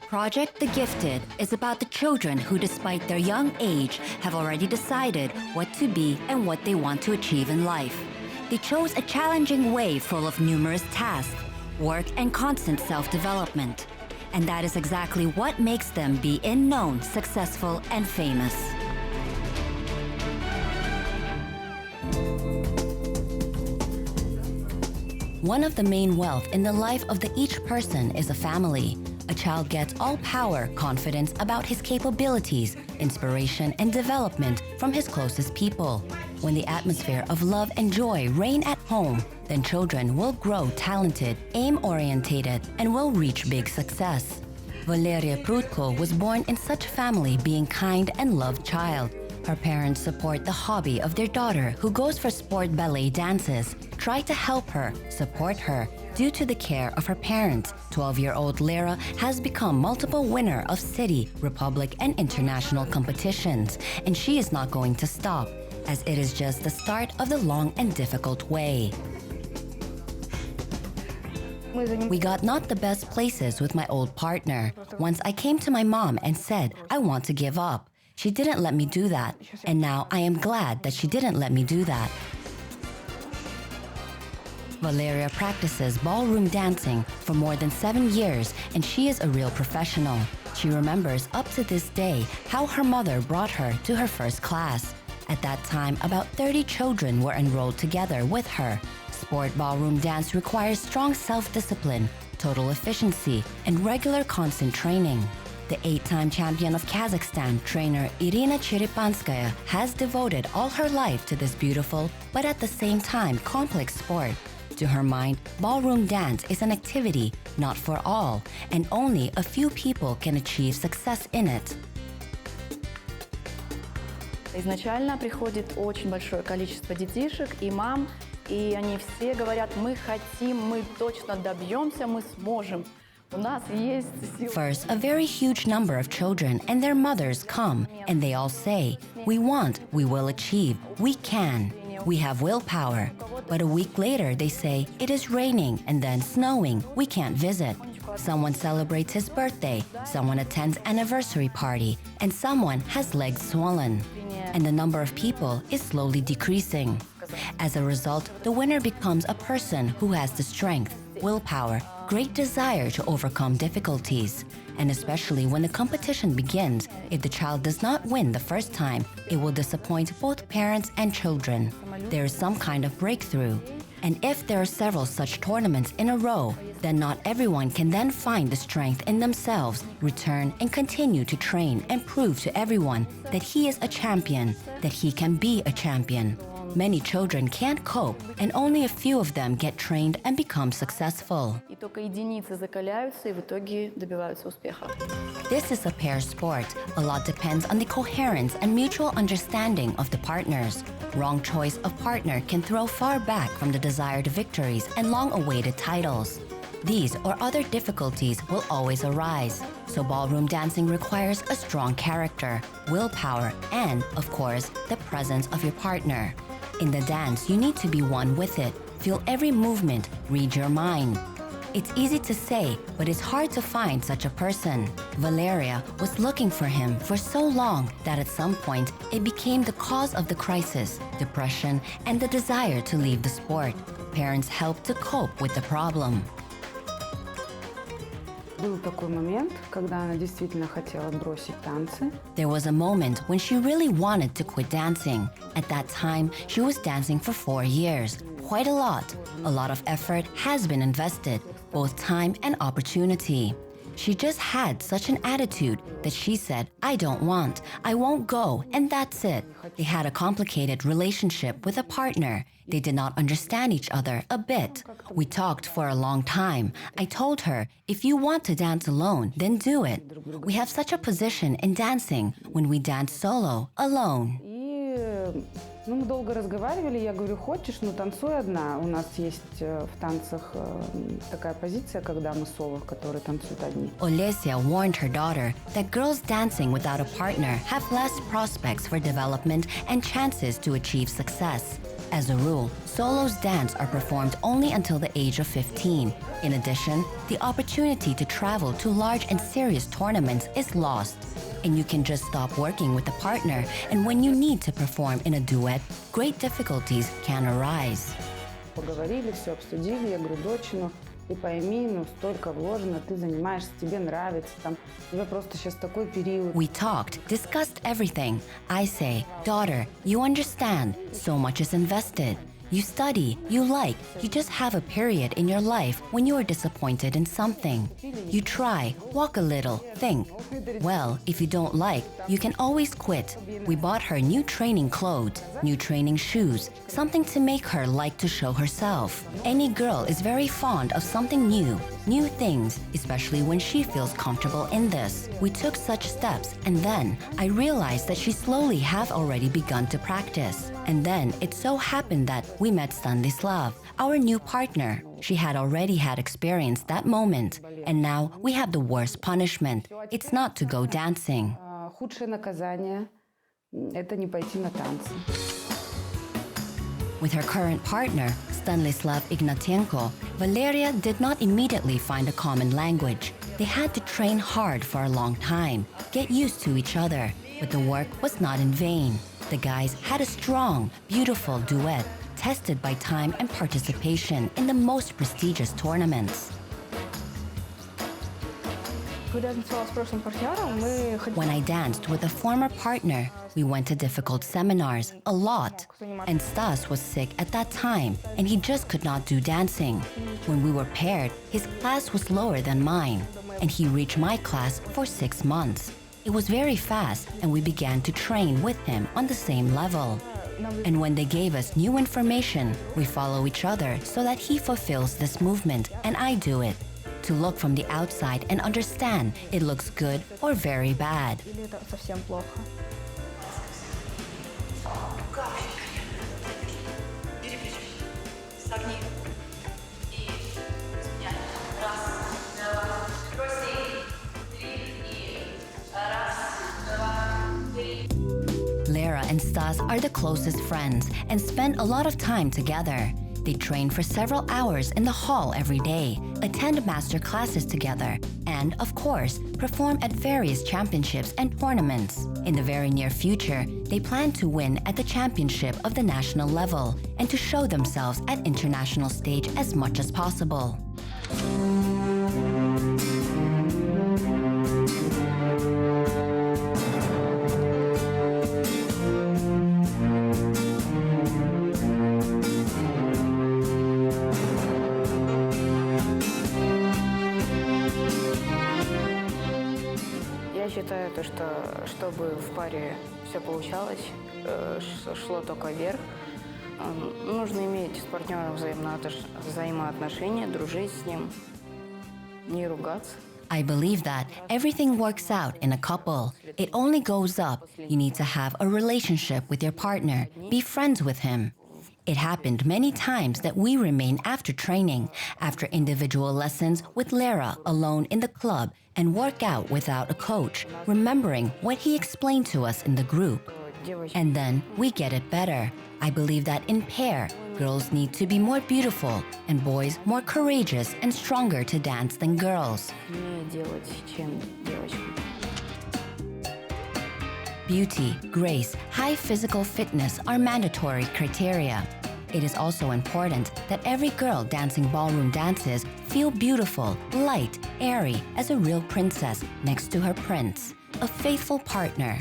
Project The Gifted is about the children who, despite their young age, have already decided what to be and what they want to achieve in life. They chose a challenging way full of numerous tasks, work, and constant self-development. And that is exactly what makes them be known, successful, and famous. One of the main wealth in the life of each person is a family. A child gets all power, confidence about his capabilities, inspiration, and development from his closest people. When the atmosphere of love and joy reign at home, then children will grow talented, aim-orientated, and will reach big success. Valeria Prudko was born in such a family, being kind and loved child. Her parents support the hobby of their daughter, who goes for sport ballet dances, try to help her, support her. Due to the care of her parents, 12-year-old Lera has become multiple winner of city, republic, and international competitions, and she is not going to stop, as it is just the start of the long and difficult way. We got not the best places with my old partner. Once I came to my mom and said, I want to give up. She didn't let me do that, and now I am glad that she didn't let me do that. Valeria practices ballroom dancing for more than 7 years, and she is a real professional. She remembers up to this day how her mother brought her to her first class. At that time, about 30 children were enrolled together with her. Sport ballroom dance requires strong self-discipline, total efficiency, and regular constant training. The 8-time champion of Kazakhstan, trainer Irina Cherepanskaya, has devoted all her life to this beautiful, but at the same time complex sport. To her mind, ballroom dance is an activity not for all, and only a few people can achieve success in it. Изначально приходит очень большое количество детишек и мам, и они все говорят, мы хотим, мы точно добьемся, мы сможем. У нас есть сила. First, a very huge number of children and their mothers come, and they all say, we want, we will achieve, we can. We have willpower. But a week later, they say, it is raining and then snowing, we can't visit. Someone celebrates his birthday, someone attends anniversary party, and someone has legs swollen. And the number of people is slowly decreasing. As a result, the winner becomes a person who has the strength, willpower, great desire to overcome difficulties. And especially when the competition begins, if the child does not win the first time, it will disappoint both parents and children. There is some kind of breakthrough. And if there are several such tournaments in a row, then not everyone can then find the strength in themselves, return and continue to train and prove to everyone that he is a champion, that he can be a champion. Many children can't cope, and only a few of them get trained and become successful. И только единицы закаляются и в итоге добиваются успеха. This is a pair sport. A lot depends on the coherence and mutual understanding of the partners. Wrong choice of partner can throw far back from the desired victories and long-awaited titles. These or other difficulties will always arise. So ballroom dancing requires a strong character, willpower, and, of course, the presence of your partner. In the dance, you need to be one with it. Feel every movement, read your mind. It's easy to say, but it's hard to find such a person. Valerya was looking for him for so long that at some point, it became the cause of the crisis, depression, and the desire to leave the sport. Parents helped to cope with the problem. Был такой момент, когда она действительно хотела бросить танцы. There was a moment when she really wanted to quit dancing. At that time, she was dancing for 4 years. Quite a lot. A lot of effort has been invested, both time and opportunity. She just had such an attitude that she said, I don't want, I won't go, and that's it. They had a complicated relationship with a partner. They did not understand each other a bit. We talked for a long time. I told her, if you want to dance alone, then do it. We have such a position in dancing when we dance solo, alone. И мы долго разговаривали, я говорю, хочешь, ну танцуй одна. У нас есть в танцах такая позиция, когда мы соло, которые танцуют одни. Olesya warned her daughter that girls dancing without a partner have less prospects for development and chances to achieve success. As a rule, solos dance are performed only until the age of 15. In addition, the opportunity to travel to large and serious tournaments is lost. And you can just stop working with a partner, and when you need to perform in a duet, great difficulties can arise. Поговорили, все обсудили, я говорю, дочь, ну, ты пойми, ну, столько вложено, ты занимаешься, тебе нравится, там, у тебя просто сейчас такой период. We talked, discussed everything. I say, daughter, you understand, so much is invested. You study, you like, you just have a period in your life when you are disappointed in something. You try, walk a little, think. Well, if you don't like, you can always quit. We bought her new training clothes, new training shoes, something to make her like to show herself. Any girl is very fond of something new things, especially when she feels comfortable in this. We took such steps, and then I realized that she slowly have already begun to practice. And then it so happened that we met Stanislav, our new partner. She had already had experienced that moment, and now we have the worst punishment. It's not to go dancing. Худшее наказание – это не пойти на танцы. With her current partner, Stanislav Ignatienko, Valerya did not immediately find a common language. They had to train hard for a long time, get used to each other, but the work was not in vain. The guys had a strong, beautiful duet, tested by time and participation in the most prestigious tournaments. When I danced with a former partner, we went to difficult seminars, a lot. And Stas was sick at that time, and he just could not do dancing. When we were paired, his class was lower than mine, and he reached my class for 6 months. It was very fast, and we began to train with him on the same level. And when they gave us new information, we follow each other so that he fulfills this movement, and I do it. To look from the outside and understand it looks good or very bad. Lera and Stas are the closest friends and spend a lot of time together. They train for several hours in the hall every day, attend master classes together, and, of course, perform at various championships and tournaments. In the very near future, they plan to win at the championship of the national level and to show themselves at international stage as much as possible. Я считаю, что чтобы в паре все получалось, шло только вверх, нужно иметь с партнером взаимоотношения, дружить с ним, не ругаться. I believe that everything works out in a couple. It only goes up. You need to have a relationship with your partner, be friends with him. It happened many times that we remain after training, after individual lessons with Lera alone in the club, and work out without a coach, remembering what he explained to us in the group. And then we get it better. I believe that in pair, girls need to be more beautiful and boys more courageous and stronger to dance than girls. Beauty, grace, high physical fitness are mandatory criteria. It is also important that every girl dancing ballroom dances feel beautiful, light, airy as a real princess next to her prince, a faithful partner.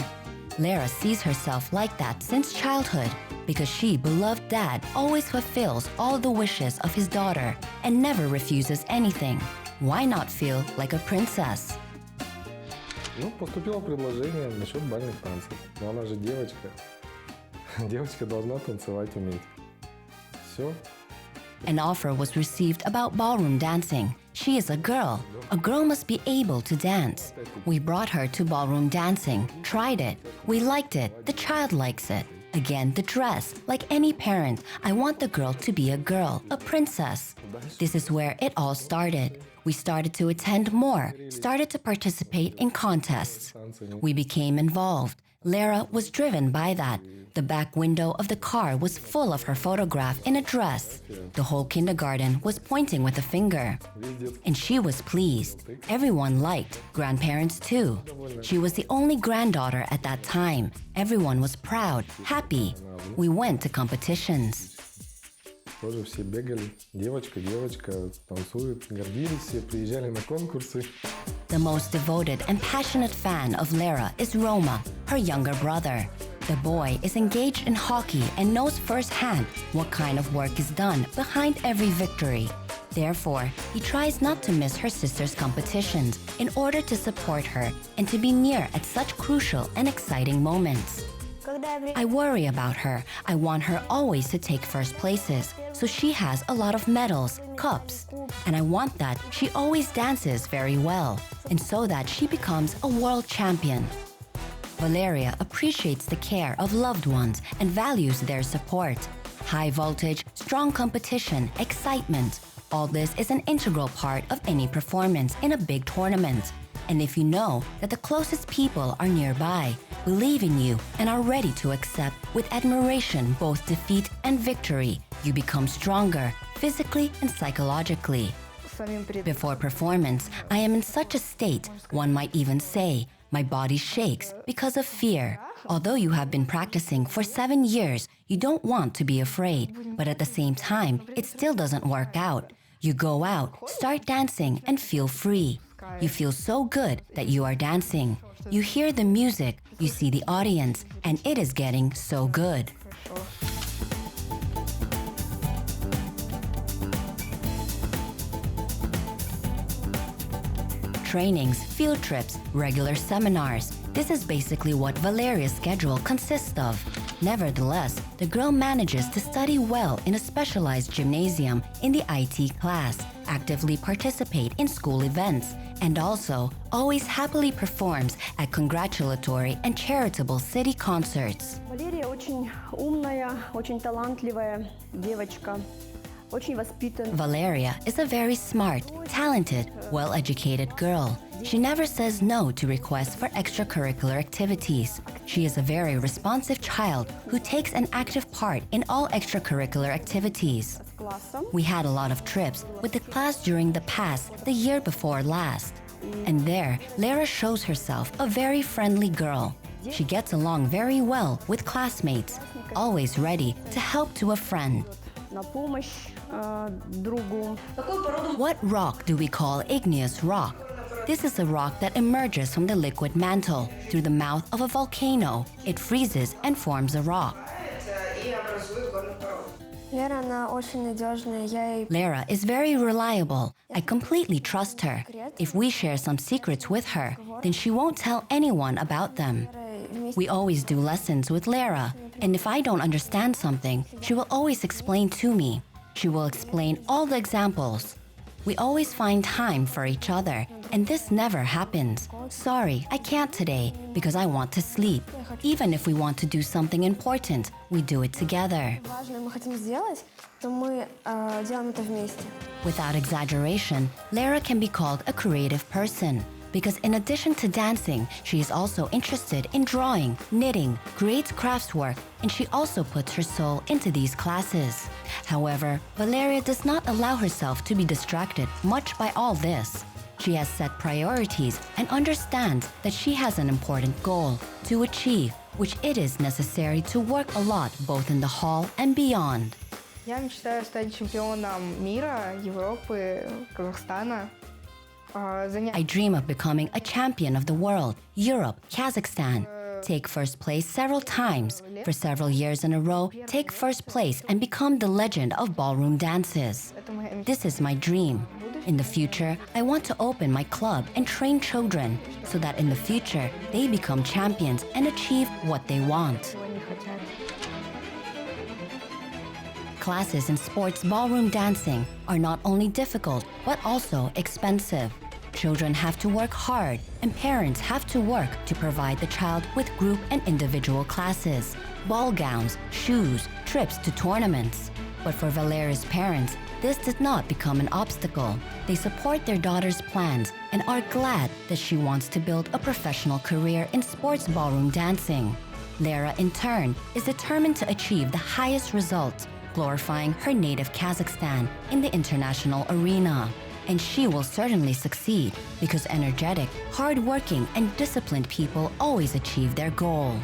Lera sees herself like that since childhood because she, beloved dad, always fulfills all the wishes of his daughter and never refuses anything. Why not feel like a princess? Ну, поступило предложение насчет бальных танцев. Но она же девочка. Девочка должна танцевать уметь. Все. An offer was received about ballroom dancing. She is a girl. A girl must be able to dance. We brought her to ballroom dancing, tried it. We liked it. The child likes it. Again, the dress. Like any parent, I want the girl to be a girl, a princess. This is where it all started. We started to attend more, started to participate in contests. We became involved. Lera was driven by that. The back window of the car was full of her photograph in a dress. The whole kindergarten was pointing with a finger. And she was pleased. Everyone liked, grandparents too. She was the only granddaughter at that time. Everyone was proud, happy. We went to competitions. Тоже все бегали. Девочка, танцует. Гордились все, приезжали на конкурсы. The most devoted and passionate fan of Lera is Roma, her younger brother. The boy is engaged in hockey and knows firsthand what kind of work is done behind every victory. Therefore, he tries not to miss her sister's competitions in order to support her and to be near at such crucial and exciting moments. I worry about her. I want her always to take first places, so she has a lot of medals, cups. And I want that she always dances very well, and so that she becomes a world champion. Valerya appreciates the care of loved ones and values their support. High voltage, strong competition, excitement. All this is an integral part of any performance in a big tournament. And if you know that the closest people are nearby, believe in you, and are ready to accept with admiration both defeat and victory, you become stronger physically and psychologically. Before performance, I am in such a state, one might even say, my body shakes because of fear. Although you have been practicing for 7 years, you don't want to be afraid, but at the same time, it still doesn't work out. You go out, start dancing, and feel free. You feel so good that you are dancing. You hear the music, you see the audience, and it is getting so good. Trainings, field trips, regular seminars. This is basically what Valerya's schedule consists of. Nevertheless, the girl manages to study well in a specialized gymnasium in the IT class, actively participate in school events, and also always happily performs at congratulatory and charitable city concerts. Валерия очень умная, очень талантливая девочка. Valerya is a very smart, talented, well-educated girl. She never says no to requests for extracurricular activities. She is a very responsive child who takes an active part in all extracurricular activities. We had a lot of trips with the class during the year before last. And there, Lera shows herself a very friendly girl. She gets along very well with classmates, always ready to help to a friend. What rock do we call igneous rock? This is a rock that emerges from the liquid mantle. Through the mouth of a volcano, it freezes and forms a rock. Lera is very reliable. I completely trust her. If we share some secrets with her, then she won't tell anyone about them. We always do lessons with Lera, and if I don't understand something, she will always explain to me. She will explain all the examples. We always find time for each other, and this never happens. Sorry, I can't today because I want to sleep. Even if we want to do something important, we do it together. Without exaggeration, Lera can be called a creative person. Because in addition to dancing, she is also interested in drawing, knitting, creates craftswork, and she also puts her soul into these classes. However, Valerya does not allow herself to be distracted much by all this. She has set priorities and understands that she has an important goal to achieve, which it is necessary to work a lot both in the hall and beyond. Я мечтаю стать чемпионом мира, Европы, Казахстана. I dream of becoming a champion of the world, Europe, Kazakhstan. Take first place several times. For several years in a row, take first place and become the legend of ballroom dances. This is my dream. In the future, I want to open my club and train children so that in the future, they become champions and achieve what they want. Classes in sports ballroom dancing are not only difficult, but also expensive. Children have to work hard, and parents have to work to provide the child with group and individual classes, ball gowns, shoes, trips to tournaments. But for Valerya's parents, this did not become an obstacle. They support their daughter's plans and are glad that she wants to build a professional career in sports ballroom dancing. Lera, in turn, is determined to achieve the highest results, glorifying her native Kazakhstan in the international arena. And she will certainly succeed because energetic, hardworking, and disciplined people always achieve their goal.